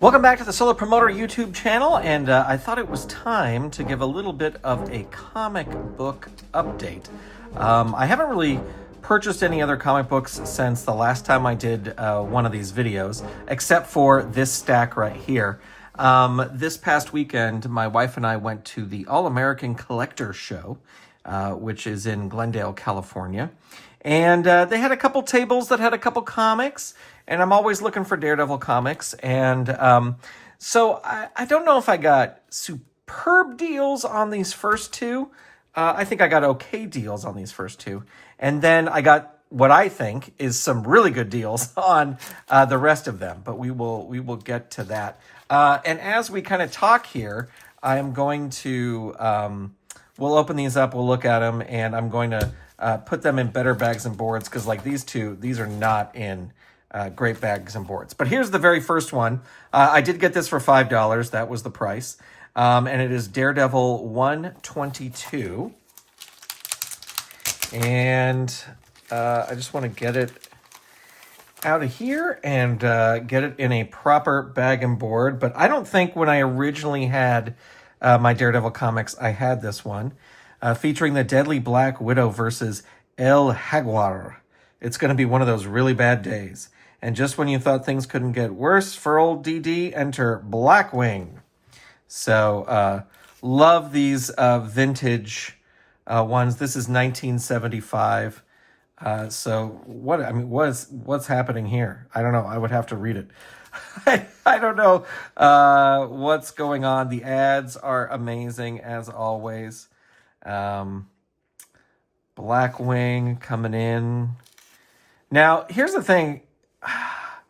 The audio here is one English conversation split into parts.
Welcome back to the Solo Promoter YouTube channel, and I thought it was time to give a little bit of a comic book update. I haven't really purchased any other comic books since the last time I did one of these videos, except for this stack right here. This past weekend, my wife and I went to the All-American Collector Show, which is in Glendale, California. And they had a couple tables that had a couple comics, and I'm always looking for Daredevil comics. And so I don't know if I got superb deals on these first two. I think I got okay deals on these first two. And then I got what I think is some really good deals on the rest of them. But we will get to that. And as we kind of talk here, I am going to, we'll open these up, we'll look at them, and I'm going to put them in better bags and boards, because like these two, these are not in great bags and boards. But here's the very first one. I did get this for $5. That was the price. And it is Daredevil 122. And I just want to get it out of here and get it in a proper bag and board. But I don't think when I originally had my Daredevil comics, I had this one. Featuring the Deadly Black Widow versus El Jaguar. It's going to be one of those really bad days. And just when you thought things couldn't get worse for old DD, enter Blackwing. So, love these vintage ones. This is 1975. So, what's happening here? I don't know. I would have to read it. I don't know what's going on. The ads are amazing, as always. Blackwing coming in. Now, here's the thing.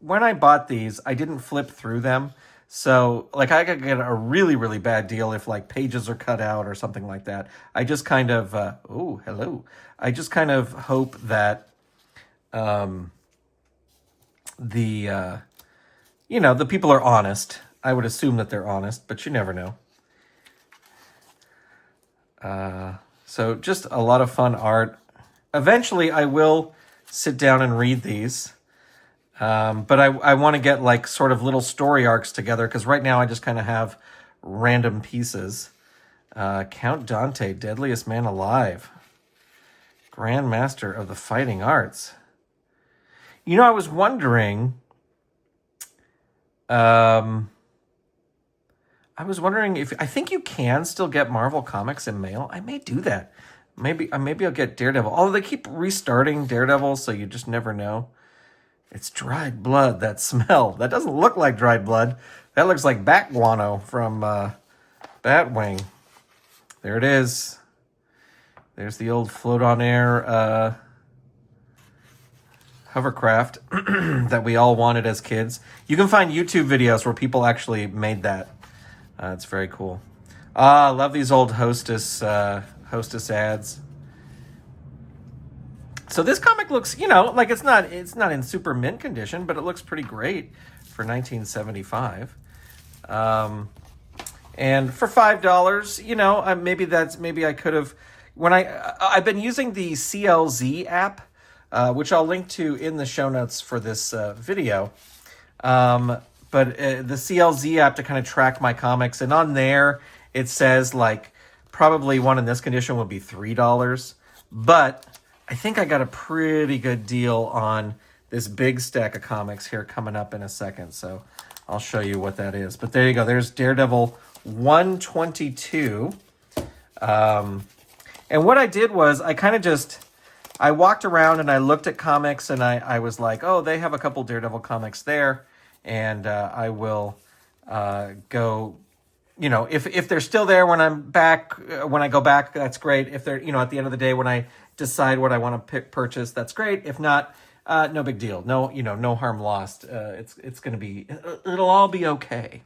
When I bought these, I didn't flip through them. So, like, I could get a really, really bad deal if, like, pages are cut out or something like that. I just kind of, oh, hello. I just kind of hope that the people are honest. I would assume that they're honest, but you never know. So just a lot of fun art. Eventually, I will sit down and read these. But I want to get like sort of little story arcs together, because right now I just kind of have random pieces. Count Dante, Deadliest Man Alive. Grandmaster of the Fighting Arts. You know, I was wondering... if I think you can still get Marvel Comics in mail. I may do that. Maybe I'll get Daredevil. Although they keep restarting Daredevil, so you just never know. It's dried blood, that smell. That doesn't look like dried blood. That looks like bat guano from Batwing. There it is. There's the old float-on-air hovercraft that we all wanted as kids. You can find YouTube videos where people actually made that. It's very cool. I love these old Hostess ads. So this comic looks, like it's not in super mint condition, but it looks pretty great for 1975. And for $5, maybe I could have, I've been using the CLZ app, which I'll link to in the show notes for this video. But the CLZ app to kind of track my comics. And on there, it says, like, probably one in this condition would be $3. But I think I got a pretty good deal on this big stack of comics here coming up in a second. So I'll show you what that is. But there you go. There's Daredevil 122. And what I did was I walked around and I looked at comics, and I was like, oh, they have a couple Daredevil comics there. And I will go, if they're still there when I'm back, when I go back, that's great. If they're, at the end of the day, when I decide what I want to purchase, that's great. If not, no big deal. No, no harm lost. It's going to be, it'll all be okay.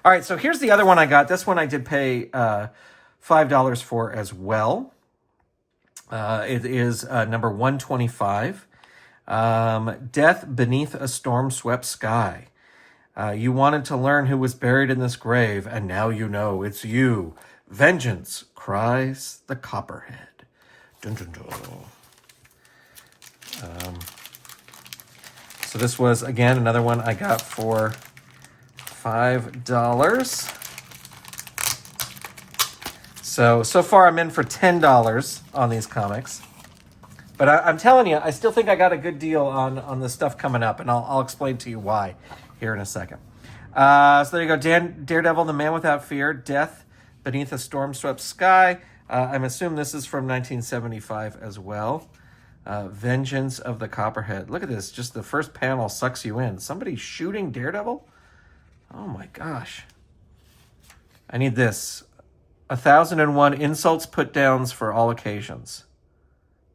All right. So here's the other one I got. This one I did pay $5 for as well. It is number 125. Death Beneath a Storm-Swept Sky. You wanted to learn who was buried in this grave, and now you know it's you. Vengeance, cries the Copperhead. Dun, dun, dun. So this was, again, another one I got for $5. So far I'm in for $10 on these comics. But I'm telling you, I still think I got a good deal on the stuff coming up, and I'll explain to you why here in a second. So there you go, Daredevil, The Man Without Fear, Death Beneath a Storm-Swept Sky. I'm assuming this is from 1975 as well. Vengeance of the Copperhead. Look at this, just the first panel sucks you in. Somebody shooting Daredevil? Oh my gosh. I need this. 1001 Insults Put Downs for All Occasions.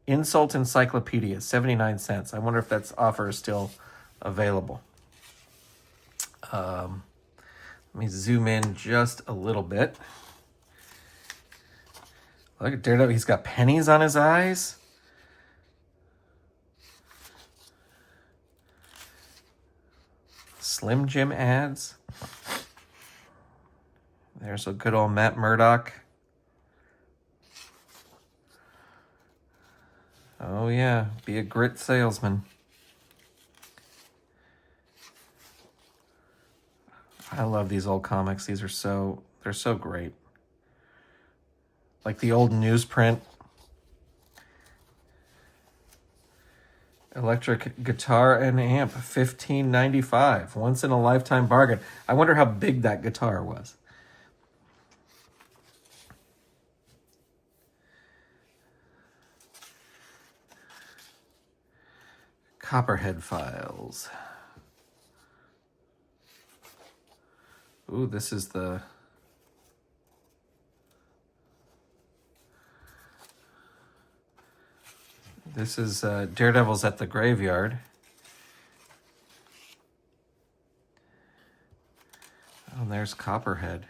Insult Encyclopedia, 79 cents. I wonder if that offer is still available. Let me zoom in just a little bit. Look at Daredevil. He's got pennies on his eyes. Slim Jim ads. There's a good old Matt Murdock. Oh yeah, be a grit salesman. I love these old comics. They're so great. Like the old newsprint. Electric guitar and amp, $15.95. Once in a lifetime bargain. I wonder how big that guitar was. Copperhead Files. Ooh, this is the... This is Daredevil's at the Graveyard. Oh, and there's Copperhead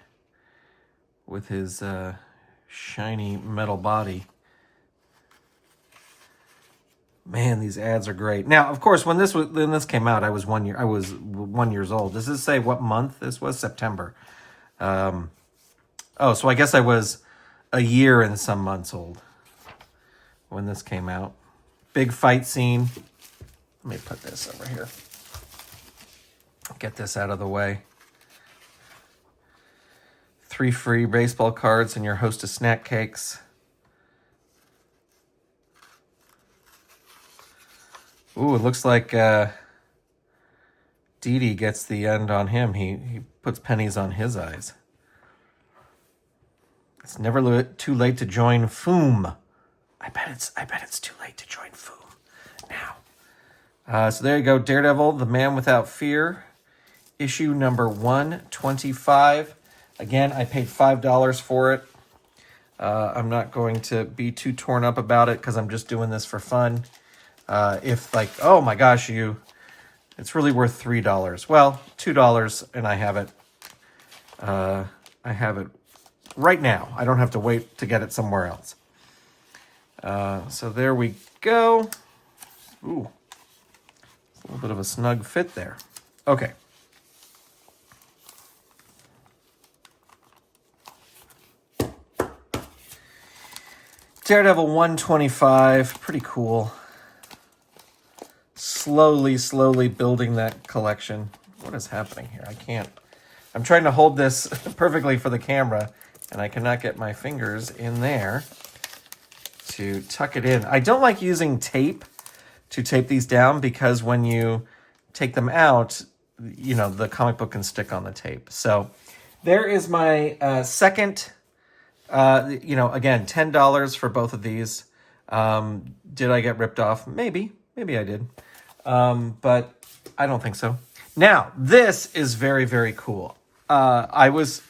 with his shiny metal body. Man, these ads are great. Now, of course, when this came out, I was 1 year old. Does this say what month this was? September. Oh, so I guess I was a year and some months old when this came out. Big fight scene. Let me put this over here. Get this out of the way. 3 free baseball cards and your host of snack cakes. Ooh, it looks like Dee Dee gets the end on him. He puts pennies on his eyes. It's never too late to join FOOM. I bet it's too late to join FOOM now. So there you go, Daredevil, The Man Without Fear, issue number 125. Again, I paid $5 for it. I'm not going to be too torn up about it because I'm just doing this for fun. If like, oh my gosh, it's really worth $3. Well, $2, and I have it. I have it right now. I don't have to wait to get it somewhere else. So there we go. Ooh, a little bit of a snug fit there. Okay. Daredevil 125, pretty cool. Slowly building that collection. What is happening here? I'm trying to hold this perfectly for the camera, and I cannot get my fingers in there to tuck it in. I don't like using tape to tape these down because when you take them out, you know, the comic book can stick on the tape. So there is my second, again, $10 for both of these. Did I get ripped off? Maybe I did. But I don't think so. Now, this is very, very cool. I was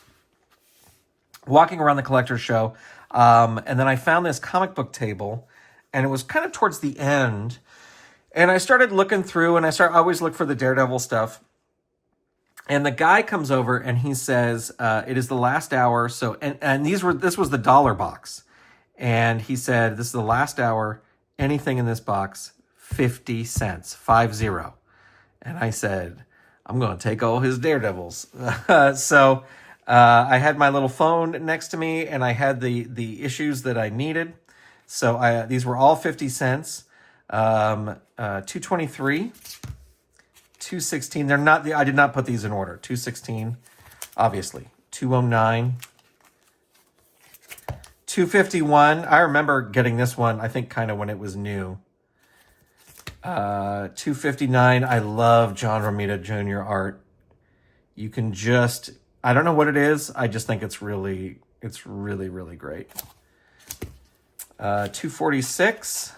walking around the collector's show, and then I found this comic book table, and it was kind of towards the end. And I started looking through, and I always look for the Daredevil stuff. And the guy comes over, and he says, it is the last hour. So, and this was the dollar box. And he said, this is the last hour. Anything in this box, 50 cents, 50. And I said, I'm going to take all his Daredevils. So I had my little phone next to me, and I had the issues that I needed. So these were all 50 cents. 223, 216. They're not, I did not put these in order. 216, obviously. 209. 251. I remember getting this one, I think, kind of when it was new. 259. I love John Romita Jr. art. You can just, I don't know what it is. I just think it's really, really great. 246.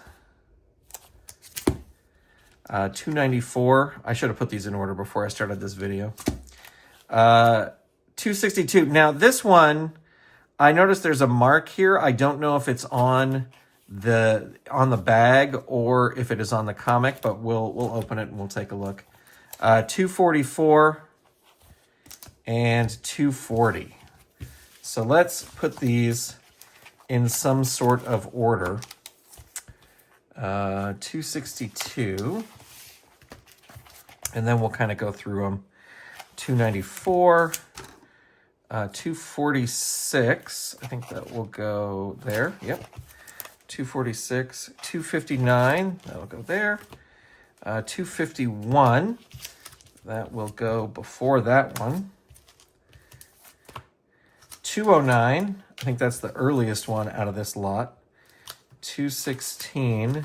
294. I should have put these in order before I started this video. 262. Now this one, I noticed there's a mark here. I don't know if it's on the bag or if it is on the comic, but we'll open it and we'll take a look. 244 and 240. So let's put these in some sort of order. 262, and then we'll kind of go through them. 294, 246, I think that will go there, yep. 246, 259, that'll go there. 251, that will go before that one. 209, I think that's the earliest one out of this lot. 216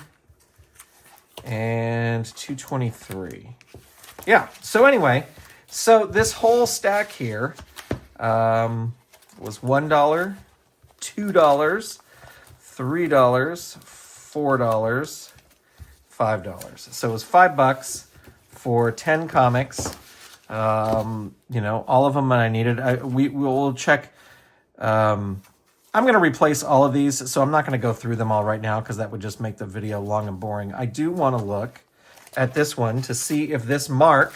and 223. Yeah, so anyway, so this whole stack here was $1, $2, $3, $4, $5. So it was $5 for 10 comics. You know, all of them that I needed. We'll check. I'm going to replace all of these, so I'm not going to go through them all right now because that would just make the video long and boring. I do want to look at this one to see if this mark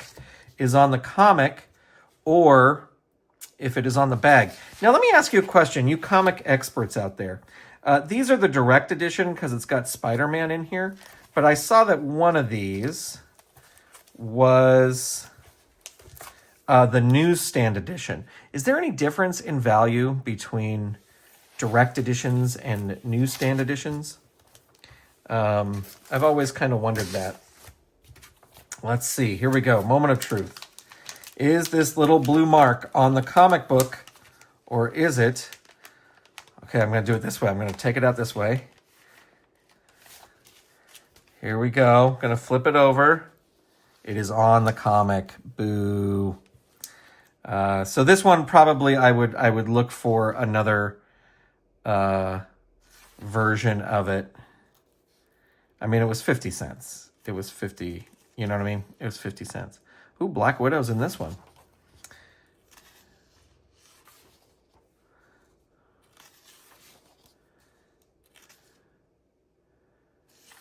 is on the comic or if it is on the bag. Now, let me ask you a question, you comic experts out there. These are the direct edition because it's got Spider-Man in here, but I saw that one of these was the newsstand edition. Is there any difference in value between direct editions and newsstand editions? I've always kind of wondered that. Let's see. Here we go. Moment of truth. Is this little blue mark on the comic book, or is it... Okay, I'm going to do it this way. I'm going to take it out this way. Here we go. Going to flip it over. It is on the comic. Boo. So this one probably I would look for another version of it. I mean, it was 50 cents. It was 50, you know what I mean? It was 50 cents. Ooh, Black Widow's in this one.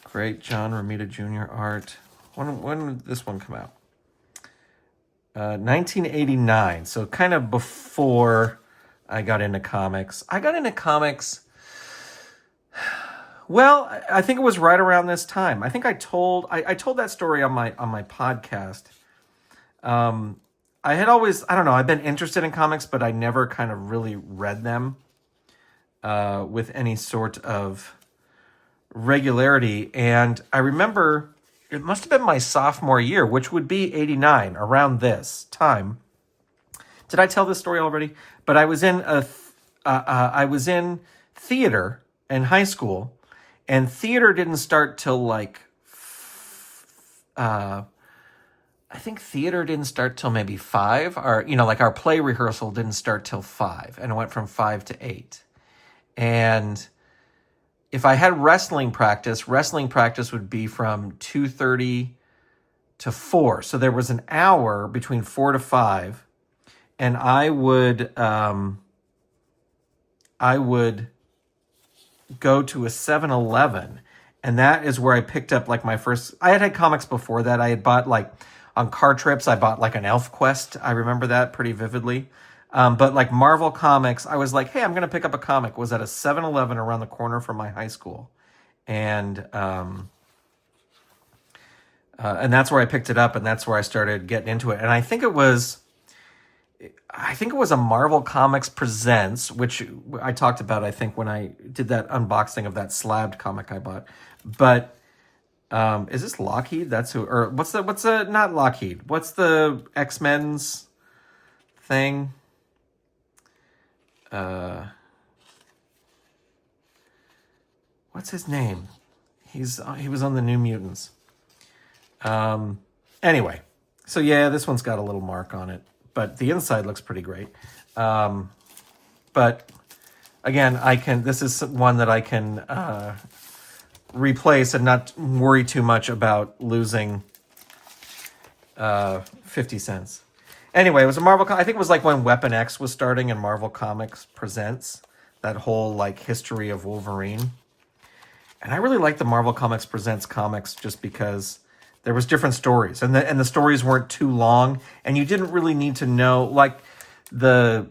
Great John Romita Jr. art. When did this one come out? 1989. So kind of before I got into comics. I got into comics, well, I think it was right around this time. I think I told that story on my podcast. I had always, I don't know, I've been interested in comics, but I never kind of really read them with any sort of regularity. And I remember it must have been my sophomore year, which would be 89, around this time. Did I tell this story already? But I was in I was in theater in high school, and theater didn't start till like I think theater didn't start till maybe 5, or you know, like our play rehearsal didn't start till 5, and it went from 5 to 8. And if I had wrestling practice would be from 2:30 to 4. So there was an hour between 4 to 5. And I would go to a 7-Eleven, and that is where I picked up like my first. I had comics before that. I had bought like on car trips. I bought like an Elf Quest. I remember that pretty vividly. But like Marvel comics, I was like, hey, I'm gonna pick up a comic. It was at a 7-Eleven around the corner from my high school, and that's where I picked it up, and that's where I started getting into it. And I think it was a Marvel Comics Presents, which I talked about, I think, when I did that unboxing of that slabbed comic I bought. But Is this Lockheed? That's who, or what's the, not Lockheed. What's the X-Men's thing? What's his name? He was on the New Mutants. Anyway, so yeah, this one's got a little mark on it, but the inside looks pretty great. But again, this is one that I can replace and not worry too much about losing 50 cents. Anyway, it was a Marvel, I think it was like when Weapon X was starting and Marvel Comics Presents, that whole like history of Wolverine. And I really like the Marvel Comics Presents comics just because there was different stories, and the stories weren't too long, and you didn't really need to know, like the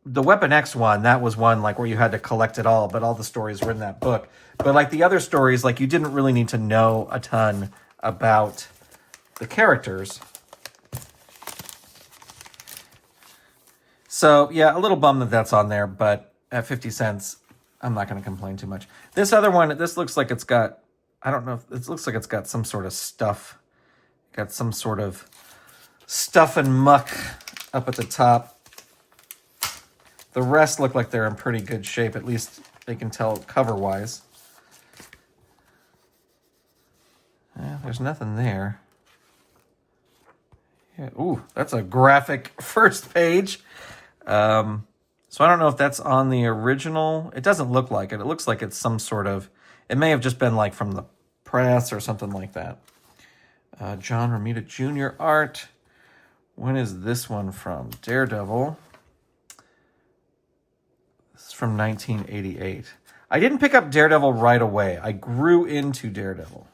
Weapon X one, that was one like where you had to collect it all, but all the stories were in that book. But like the other stories, like you didn't really need to know a ton about the characters. So yeah, a little bummed that that's on there, but at 50 cents, I'm not going to complain too much. This other one, this looks like it's got, I don't know, it looks like it's got some sort of stuff. Got some sort of stuff and muck up at the top. The rest look like they're in pretty good shape, at least they can tell cover-wise. There's nothing there. Yeah, ooh, that's a graphic first page. So I don't know if that's on the original. It doesn't look like it. It looks like it's some sort of, it may have just been like from the press or something like that. John Romita Jr. art. When is this one from? Daredevil. This is from 1988. I didn't pick up Daredevil right away. I grew into Daredevil.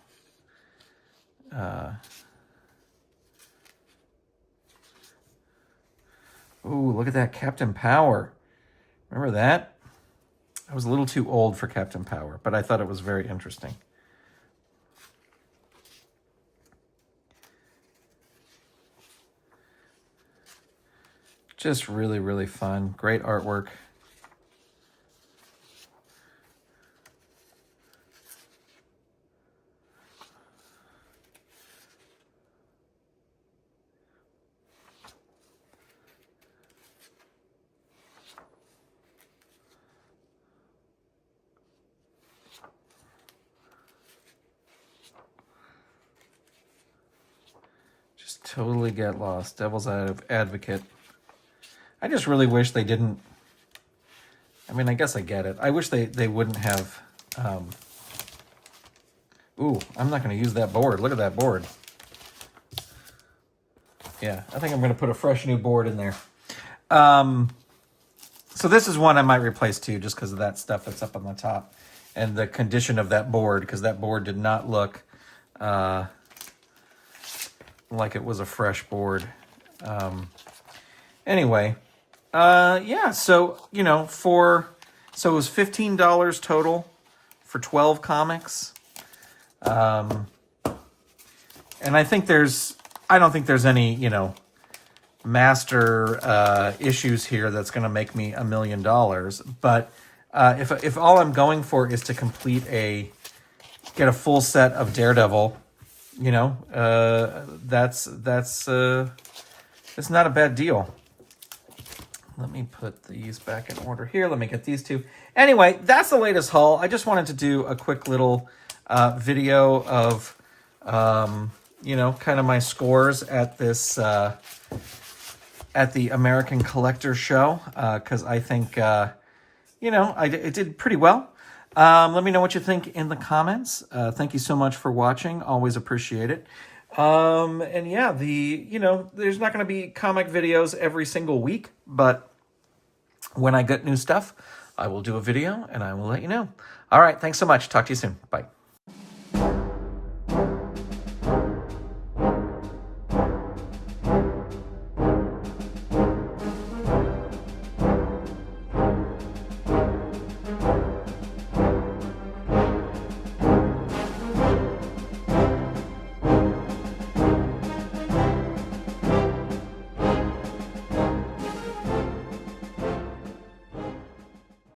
Ooh, look at that Captain Power. Remember that? I was a little too old for Captain Power, but I thought it was very interesting. Just really, really fun. Great artwork. Just totally get lost. Devil's Advocate. I just really wish they didn't. I mean, I guess I get it. I wish they wouldn't have. Ooh, I'm not going to use that board. Look at that board. Yeah, I think I'm going to put a fresh new board in there. So this is one I might replace too, just because of that stuff that's up on the top and the condition of that board, because that board did not look like it was a fresh board. Anyway, yeah, so, you know, so it was $15 total for 12 comics. And I don't think there's any, you know, master issues here that's going to make me $1 million. But if all I'm going for is to get a full set of Daredevil, you know, it's not a bad deal. Let me put these back in order here. Let me get these two. Anyway, that's the latest haul. I just wanted to do a quick little video of, you know, kind of my scores at this, at the American Collector Show, because I think, you know, it did pretty well. Let me know what you think in the comments. Thank you so much for watching. Always appreciate it. And yeah, you know, there's not going to be comic videos every single week, but when I get new stuff, I will do a video and I will let you know. All right. Thanks so much. Talk to you soon. Bye.